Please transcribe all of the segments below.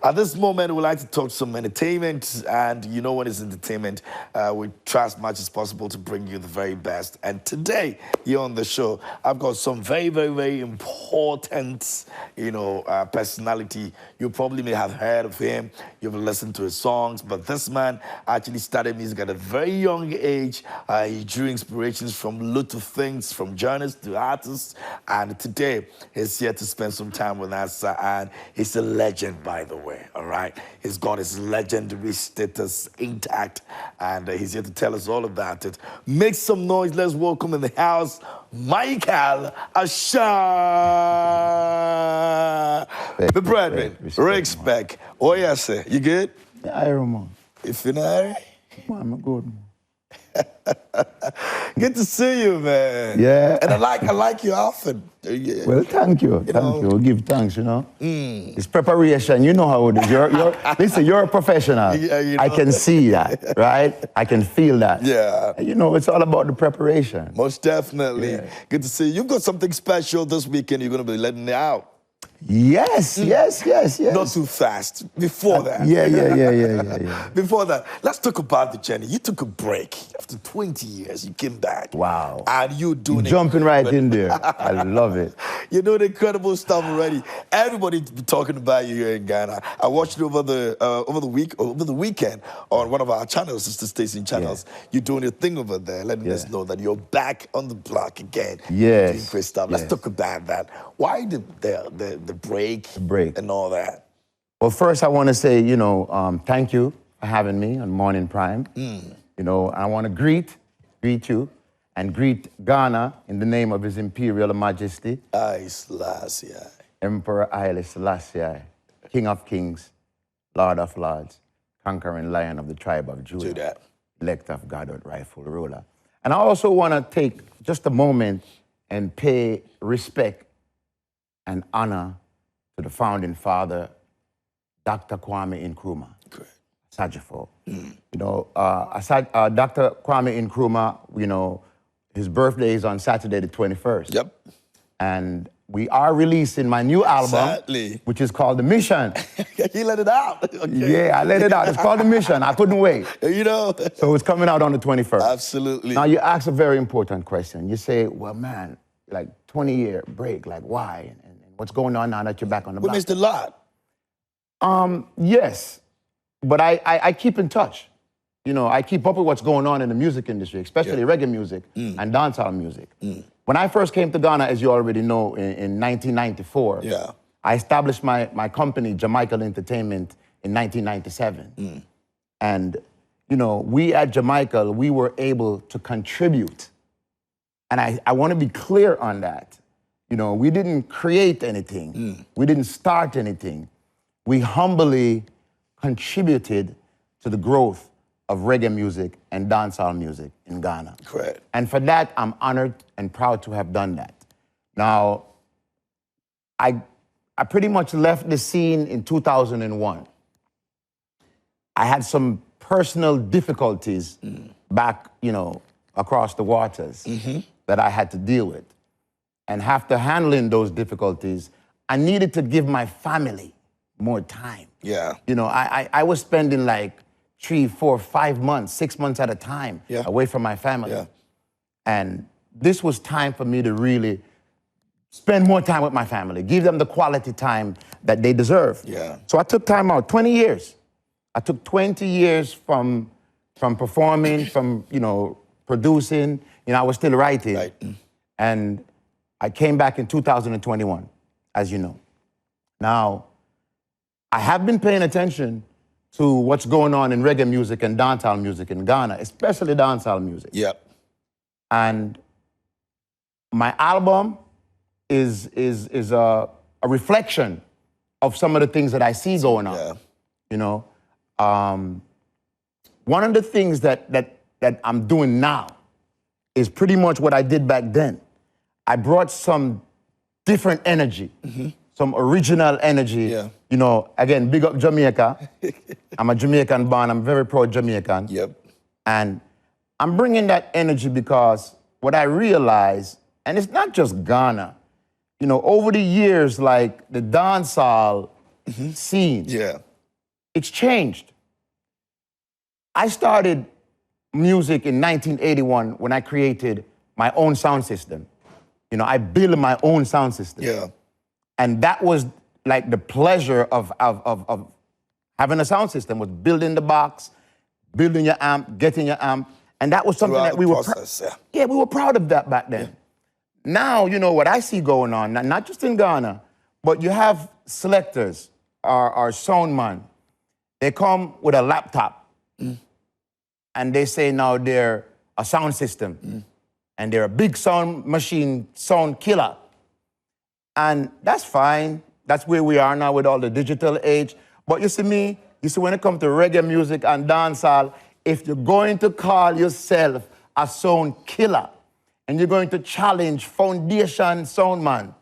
At this moment, we'd like to talk some entertainment, and you know when it's entertainment, we try as much as possible to bring you the very best. And today, here on the show, I've got some very, very, very important, personality. You probably may have heard of him, you've listened to his songs, but this man actually started music at a very young age. He drew inspirations from lot of things, from journalists to artists, and today, he's here to spend some time with us, and he's a legend, by the way. All right, he's got his legendary status intact, and he's here to tell us all about it. Make some noise. Let's welcome in the house, Mikal Asher, the brethren. Respect. Oh yes, sir. You good? Yeah, I remember. You feeling all right? I'm good, man. Good to see you, man. Yeah. And I like your outfit. Yeah. Well, thank you. Thank you. Give thanks, It's preparation. You know how it is. Listen, you're a professional. Yeah, I can see that, right? I can feel that. Yeah. It's all about the preparation. Most definitely. Yeah. Good to see you. You've got something special this weekend. You're going to be letting it out. Yes. Not too fast. Before that. Yeah. Before that, let's talk about the journey. You took a break. After 20 years, you came back. Wow. And you're doing it. Jumping right in there. I love it. You're doing incredible stuff already. Everybody's been talking about you here in Ghana. I watched it over the weekend on one of our channels, sister station channels. Yeah. You're doing your thing over there, letting us know that you're back on the block again. Yes. Doing great stuff. Let's talk about that. Why the break and all that? Well, first I want to say, thank you for having me on Morning Prime. I want to greet you and greet Ghana in the name of His Imperial Majesty, Haile Selassie, Emperor Haile Selassie, King of Kings, Lord of Lords, conquering Lion of the tribe of Judah, elect of God, rightful ruler. And I also want to take just a moment and pay respect and honor to the founding father, Dr. Kwame Nkrumah. Correct. Sajifo. Dr. Kwame Nkrumah, his birthday is on Saturday the 21st. Yep. And we are releasing my new album, which is called The Mission. You let it out. Okay. Yeah, I let it out. It's called The Mission. I couldn't wait. So it's coming out on the 21st. Absolutely. Now, you ask a very important question. You say, well, man, like 20-year break, like why? And what's going on now that you're back on the block? We missed a lot. Yes, but I keep in touch. I keep up with what's going on in the music industry, especially reggae music and dancehall music. When I first came to Ghana, as you already know, in 1994, I established my company, Jamaical Entertainment, in 1997. And, we at Jamaica, we were able to contribute. And I want to be clear on that. We didn't create anything. We didn't start anything. We humbly contributed to the growth of reggae music and dancehall music in Ghana. Correct. And for that, I'm honored and proud to have done that. Now, I pretty much left the scene in 2001. I had some personal difficulties back, across the waters that I had to deal with. And after handling those difficulties, I needed to give my family more time. Yeah. I was spending like 3, 4, 5 months, 6 months at a time away from my family. Yeah. And this was time for me to really spend more time with my family, give them the quality time that they deserve. Yeah. So I took time out, 20 years. I took 20 years from performing, from, producing. I was still writing. Right. And I came back in 2021, as you know. Now, I have been paying attention to what's going on in reggae music and dancehall music in Ghana, especially dancehall music. Yep. And my album is a reflection of some of the things that I see going on. Yeah. One of the things that I'm doing now is pretty much what I did back then. I brought some different energy, some original energy. Yeah. Again, big up Jamaica. I'm a Jamaican born. I'm very proud Jamaican. Yep. And I'm bringing that energy because what I realized, and it's not just Ghana, over the years, like the dancehall scene it's changed. I started music in 1981 when I created my own sound system. You know, I built my own sound system. Yeah. And that was like the pleasure of having a sound system, was building the box, building your amp, getting your amp. And that was something Throughout that we the were process, yeah, we were proud of that back then. Now, you know, what I see going on, not just in Ghana, but you have selectors, our sound man. They come with a laptop and they say now they're a sound system and they're a big sound machine, sound killer. And that's fine. That's where we are now with all the digital age. But you see when it comes to reggae music and dancehall, if you're going to call yourself a sound killer and you're going to challenge foundation sound man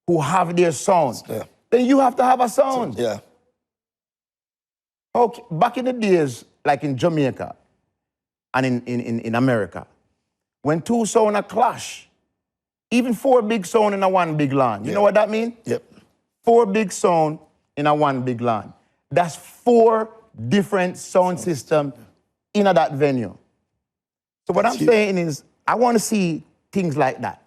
who have their sound, then you have to have a sound. Yeah. Okay, back in the days, like in Jamaica and in America, when two sound clash, even 4 big sound in a 1 big land, you know what that means? Yep. 4 big sound in a 1 big land. That's 4 different sound systems in that venue. So what I'm saying is, I want to see things like that.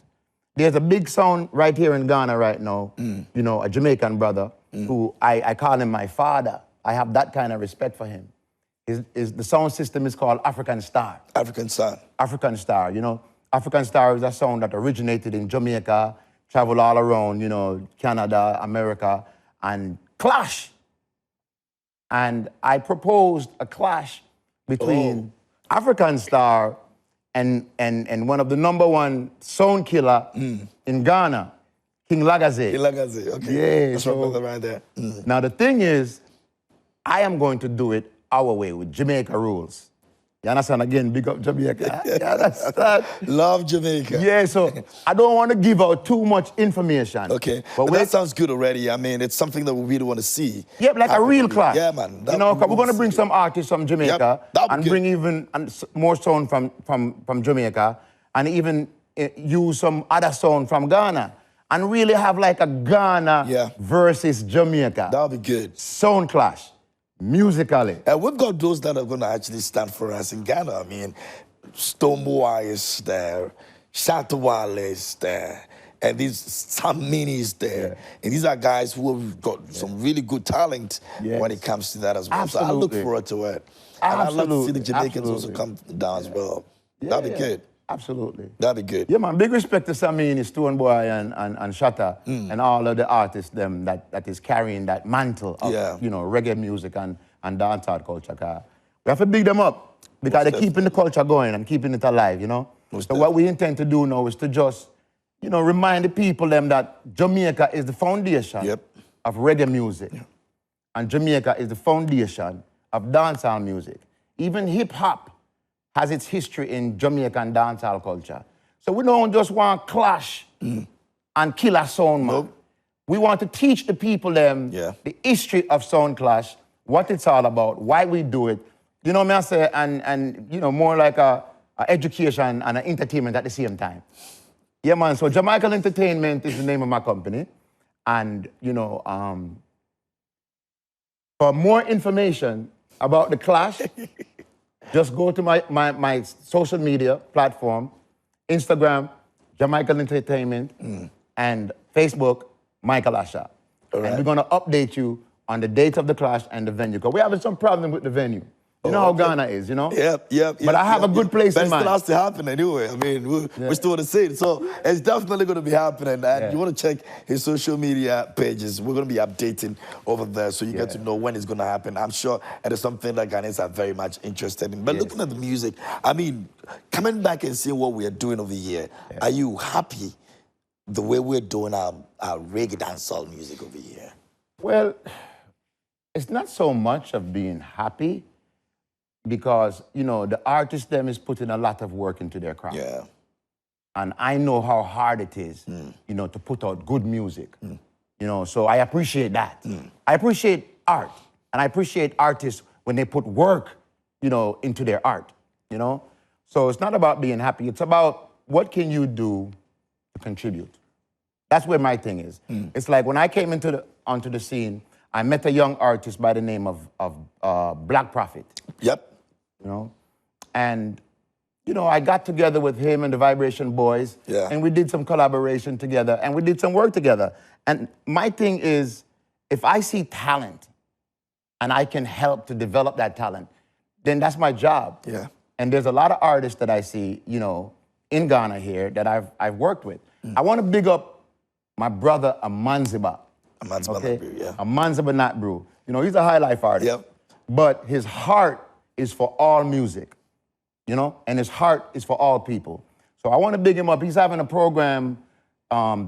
There's a big sound right here in Ghana right now, you know, a Jamaican brother who I call him my father. I have that kind of respect for him. The sound system is called African Star. African Star. African Star, you know. African Star is a sound that originated in Jamaica, traveled all around, you know, Canada, America, and clash. And I proposed a clash between African Star and one of the #1 sound killer in Ghana, King Lagaze. King Lagaze, okay. Yeah, that's so, my brother right there. Now the thing is, I am going to do it our way with Jamaica rules. You understand? Again, big up Jamaica. Yeah, that's that. Love Jamaica. Yeah, so I don't want to give out too much information. Okay, but that sounds good already. I mean, it's something that we really want to see. Yep, like a real clash. Yeah, man. You know, we're going to bring some artists from Jamaica and bring even more sound from Jamaica and even use some other sound from Ghana and really have like a Ghana versus Jamaica. That'll be good. Sound clash. Musically. And we've got those that are going to actually stand for us in Ghana. I mean, Stoneboy is there, Shatawale is there, and these Samini is there. Yeah. And these are guys who have got some really good talent when it comes to that as well. Absolutely. So I look forward to it. And I'd love to see the Jamaicans also come down as well. That'd be good. Absolutely. That'd be good. Yeah, man. Big respect to Samini, Stoneboy, and Shatta, and all of the artists them that is carrying that mantle of you know, reggae music and dancehall culture. We have to big them up because they're keeping the culture going and keeping it alive, you know? So what we intend to do now is to just, you know, remind the people them that Jamaica is the foundation of reggae music. And Jamaica is the foundation of dancehall music. Even hip-hop has its history in Jamaican dancehall culture. So we don't just want clash and kill a sound man. We want to teach the people them the history of sound clash, what it's all about, why we do it. You know what I say? And you know, more like a education and an entertainment at the same time. Yeah, man. So Jamaican Entertainment is the name of my company. And, you know, for more information about the clash, just go to my social media platform, Instagram, Jamaican Entertainment, and Facebook, Mikal Asher. And we're going to update you on the date of the clash and the venue. Because we're having some problem with the venue. You know how Ghana is, you know? But I have a good place in mind. But it still has to happen anyway. I mean, we're still the same. So it's definitely going to be happening. And you want to check his social media pages. We're going to be updating over there so you get to know when it's going to happen. I'm sure it is something that Ghanaians are very much interested in. But looking at the music, I mean, coming back and seeing what we are doing over here, are you happy the way we're doing our reggae dancehall music over here? Well, it's not so much of being happy, because, you know, the artist them is putting a lot of work into their craft. And I know how hard it is, you know, to put out good music. You know, so I appreciate that. I appreciate art, and I appreciate artists when they put work, you know, into their art, you know? So it's not about being happy, it's about what can you do to contribute. That's where my thing is. It's like when I came onto the scene, I met a young artist by the name of Black Prophet. Yep. You know, and you know, I got together with him and the Vibration Boys, and we did some collaboration together, and we did some work together. And my thing is, if I see talent and I can help to develop that talent, then that's my job. Yeah. And there's a lot of artists that I see, you know, in Ghana here that I've worked with. I want to big up my brother Amanziba. Amanziba okay? Nat Brew, yeah. Amanziba Nat Brew. You know, he's a high life artist. Yep. But his heart is for all music, you know, and his heart is for all people. So I want to big him up. He's having a program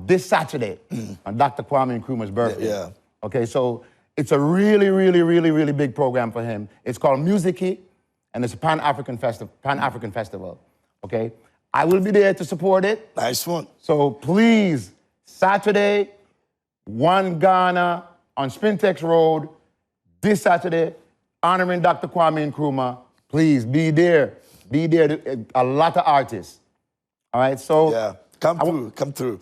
this Saturday on Dr. Kwame Nkrumah's birthday. Yeah. Okay, so it's a really, really, really, really big program for him. It's called Musiki, and it's a Pan-African festival, okay? I will be there to support it. Nice one. So please, Saturday, One Ghana on Spintex Road, this Saturday, honoring Dr. Kwame Nkrumah. Please be there. Be there. A lot of artists. All right, so. Yeah, come through.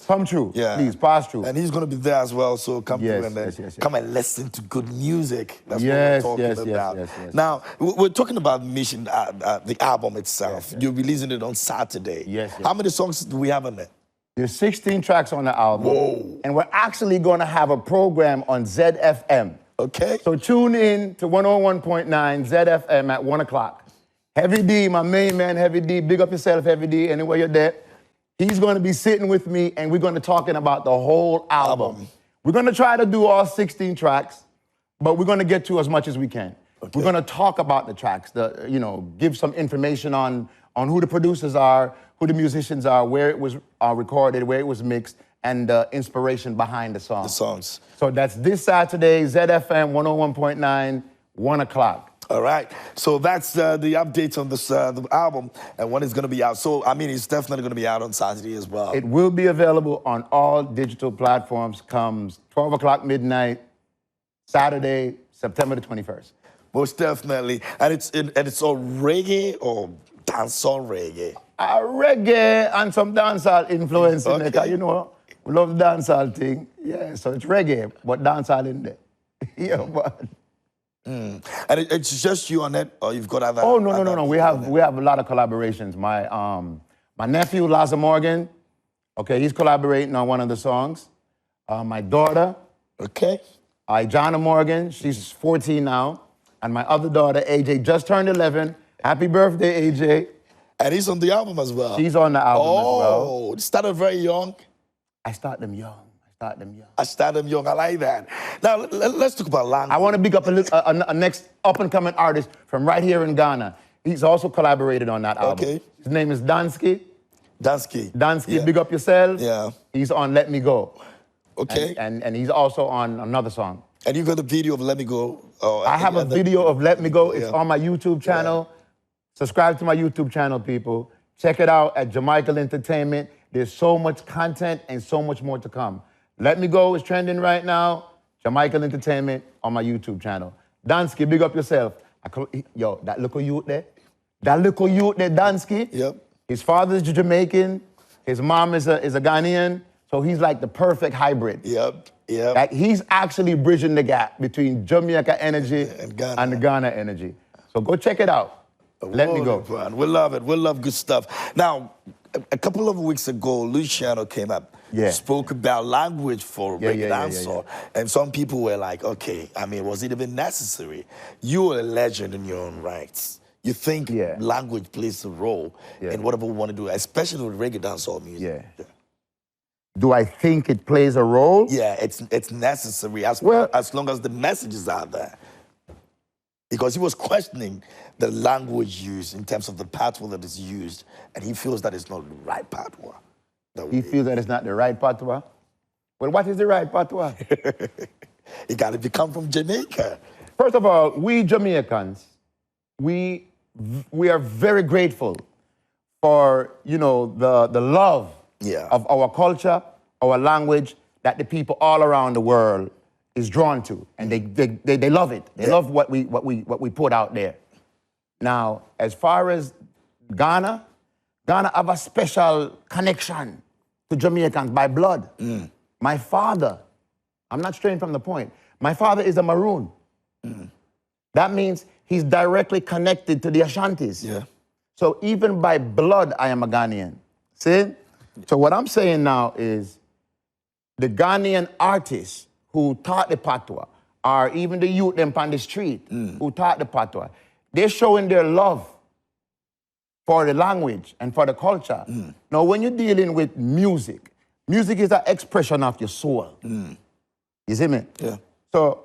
Come through, yeah. Please, pass through. And he's going to be there as well, so come through and then come and listen to good music. That's what we're talking about. Yes. Now, we're talking about Mission, the album itself. You're releasing it on Saturday. Yes. How many songs do we have on it? There's 16 tracks on the album. Whoa. And we're actually going to have a program on ZFM. Okay. So tune in to 101.9 ZFM at 1 o'clock. Heavy D, my main man, Heavy D. Big up yourself, Heavy D, anywhere you're there. He's going to be sitting with me, and we're going to be talking about the whole album. We're going to try to do all 16 tracks, but we're going to get to as much as we can. Okay. We're going to talk about the tracks, give some information on who the producers are, who the musicians are, where it was recorded, where it was mixed, and the inspiration behind the song. The songs. So that's this Saturday, ZFM 101.9, 1 o'clock. All right. So that's the updates on this the album and when it's going to be out. So, I mean, it's definitely going to be out on Saturday as well. It will be available on all digital platforms comes 12 o'clock midnight, Saturday, September the 21st. Most definitely. And it's all reggae or dancehall reggae? Reggae and some dancehall influence in Okay. there. You know, we love the dancehall thing. Yeah, so it's reggae, but dancehall in there. Yeah, but... And it's just you on it, or you've got other? Oh no. We have a lot of collaborations. My nephew Laza Morgan, okay, he's collaborating on one of the songs. My daughter, okay, Ijana Morgan, she's 14 now, and my other daughter AJ just turned 11. Happy birthday, AJ! And he's on the album as well. She's on the album as well. Oh, started very young. I start them young. I started them young. I like that. Now, let's talk about language. I want to big up a next up-and-coming artist from right here in Ghana. He's also collaborated on that album. Okay. His name is Dansky. Dansky, yeah. Big up yourself. Yeah. He's on Let Me Go. Okay. And he's also on another song. And you got the video of Let Me Go? I have a video of Let Me Go. It's on my YouTube channel. Yeah. Subscribe to my YouTube channel, people. Check it out at Jamaica Entertainment. There's so much content and so much more to come. Let Me Go is trending right now. Jamaica Entertainment on my YouTube channel. Dansky, big up yourself. Yo, that little youth there, Dansky. Yep. His father's Jamaican. His mom is a Ghanaian. So he's like the perfect hybrid. Yep. Like he's actually bridging the gap between Jamaica energy and the Ghana energy. So go check it out. Let Me Go. Man. We love it. We love good stuff. Now, a couple of weeks ago, Luciano came up. Spoke about language for reggae dancehall. And some people were like, okay, I mean, was it even necessary? You are a legend in your own rights. You think language plays a role in whatever we want to do, especially with reggae dancehall music. Yeah. Do I think it plays a role? Yeah, it's necessary as long as the messages are there. Because he was questioning the language used in terms of the patois that is used, and he feels that it's not the right patois. He feels that it's not the right patois? Well, what is the right patois? It got to come from Jamaica. First of all, we Jamaicans, we are very grateful for, you know, the love of our culture, our language, that the people all around the world is drawn to, and they love it. They love what we put out there. Now, as far as Ghana have a special connection to Jamaicans by blood. My father, I'm not straying from the point, My father is a Maroon. That means he's directly connected to the Ashantis. Yeah. So even by blood, I am a Ghanaian. See? So what I'm saying now is the Ghanaian artists who taught the patois, or even the youth them on the street who taught the patois, they're showing their love for the language and for the culture. Now, when you're dealing with music, music is an expression of your soul. You see me? Yeah. So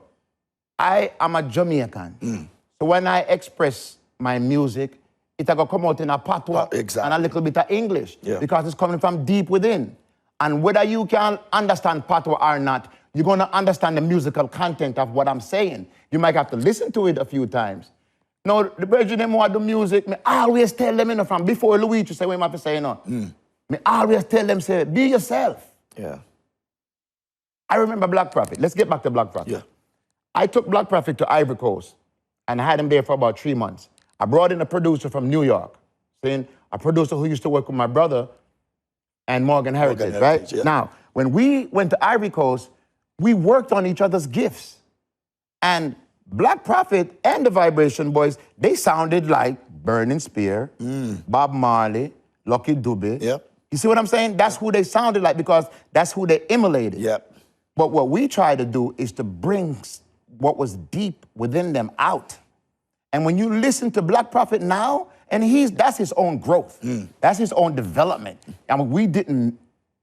I am a Jamaican. So when I express my music, it's going to come out in a patois and a little bit of English because it's coming from deep within. And whether you can understand patois or not, you're going to understand the musical content of what I'm saying. You might have to listen to it a few times. Now, the brethren them who do music, me always tell them, you know, from before Luigi say what you have to say, you know. Me always tell them, say, be yourself. Yeah. I remember Black Prophet. Let's get back to Black Prophet. Yeah. I took Black Prophet to Ivory Coast and I had him there for about 3 months. I brought in a producer from New York, saying a producer who used to work with my brother and Morgan Heritage, right? Yeah. Now, when we went to Ivory Coast, we worked on each other's gifts. And Black Prophet and the Vibration Boys, they sounded like Burning Spear, Bob Marley, Lucky Dube. Yep. You see what I'm saying? That's who they sounded like because that's who they emulated. Yep. But what we try to do is to bring what was deep within them out. And when you listen to Black Prophet now, and that's his own growth. That's his own development. I mean, we didn't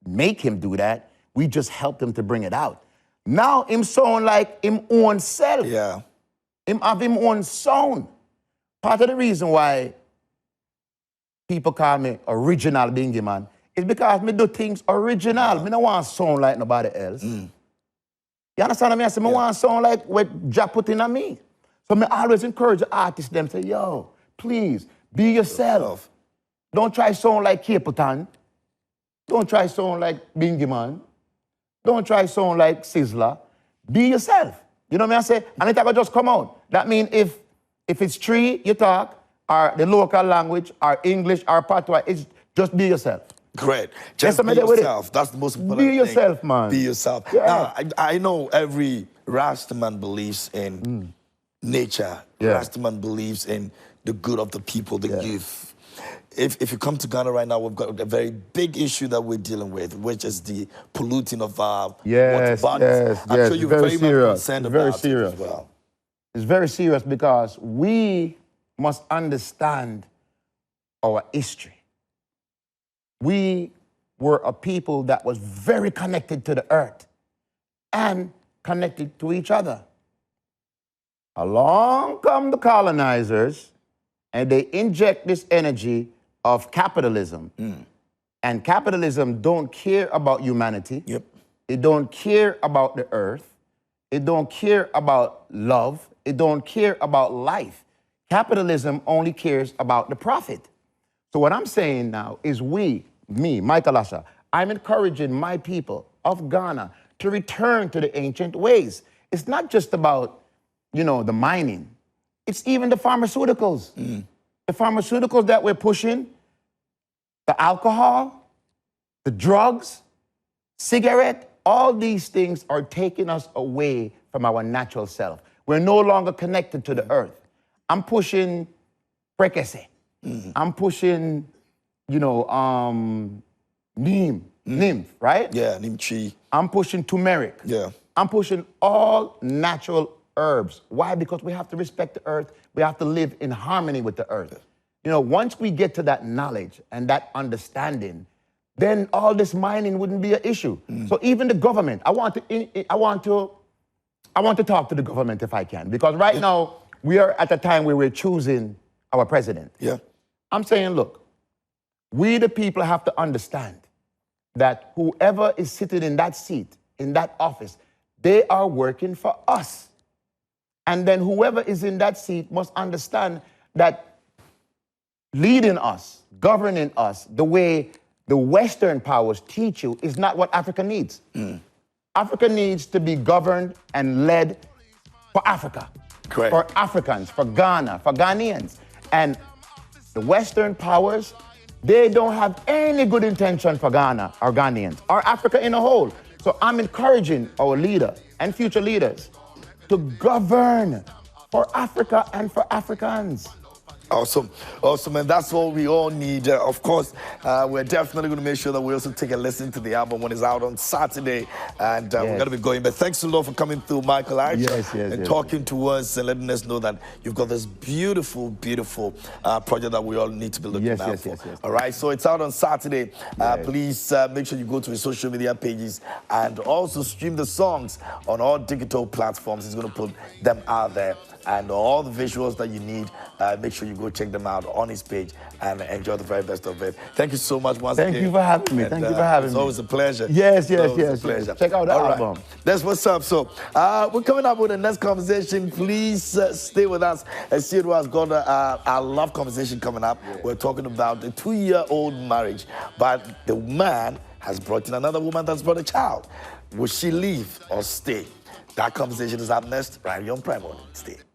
make him do that. We just helped him to bring it out. Now him sound like him own self. Yeah. Him have him own sound. Part of the reason why people call me original Binghi Man is because me do things original. Me don't want to sound like nobody else. You understand what I mean? I say, me want to sound like what Jah put in on me. So me always encourage the artists them say, yo, please, be yourself. Don't try sound like Capleton. Don't try sound like Binghi Man. Don't try sound like Sizzler. Be yourself. You know what I say? And it will just come out. That means if it's tree you talk, or the local language, or English, or patois, it's just be yourself. Great. Just be yourself. That's the most important thing. Be yourself, man. Be yourself. Yeah. Now, I know every Rastaman believes in nature. Yeah. Rastaman believes in the good of the people, the youth. If you come to Ghana right now, we've got a very big issue that we're dealing with, which is the polluting of our water bodies. I'm sure you're very much concerned about it as well. It's very serious because we must understand our history. We were a people that was very connected to the earth and connected to each other. Along come the colonizers and they inject this energy of capitalism. And capitalism don't care about humanity. It don't care about the earth. It don't care about love. It don't care about life. Capitalism only cares about the profit. So what I'm saying now is me, Mikal Asher, I'm encouraging my people of Ghana to return to the ancient ways. It's not just about, you know, the mining. It's even the pharmaceuticals. The pharmaceuticals that we're pushing, the alcohol, the drugs, cigarette, all these things are taking us away from our natural self. We're no longer connected to the earth. I'm pushing prekese. I'm pushing, you know, neem, right? Yeah, neem tree. I'm pushing turmeric. Yeah. I'm pushing all natural herbs. Why? Because we have to respect the earth. We have to live in harmony with the earth. You know, once we get to that knowledge and that understanding, then all this mining wouldn't be an issue. So even the government, I want to talk to the government if I can, because right now we are at a time where we're choosing our president. Yeah. I'm saying, look, we the people have to understand that whoever is sitting in that seat, in that office, they are working for us. And then whoever is in that seat must understand that leading us, governing us, the way the Western powers teach you is not what Africa needs. Africa needs to be governed and led for Africa, for Africans, for Ghana, for Ghanaians. And the Western powers, they don't have any good intention for Ghana or Ghanaians or Africa in a whole. So I'm encouraging our leader and future leaders to govern for Africa and for Africans. Awesome, awesome, and that's all we all need. Of course, we're definitely going to make sure that we also take a listen to the album when it's out on Saturday, and we're going to be going. But thanks a lot for coming through, Mikal Asher, and talking to us and letting us know that you've got this beautiful, beautiful project that we all need to be looking out for. All right, so it's out on Saturday. Please make sure you go to his social media pages and also stream the songs on all digital platforms. He's going to put them out there. And all the visuals that you need, make sure you go check them out on his page and enjoy the very best of it. Thank you so much once again. Thank you for having me. Thank you for having me. It's always a pleasure. Yes. Pleasure. Check out the album. Right. That's what's up. So we're coming up with the next conversation. Please stay with us. As Sierra has got a love conversation coming up. We're talking about a 2-year-old marriage, but the man has brought in another woman that's brought a child. Will she leave or stay? That conversation is up next right here on Prime Morning. Stay.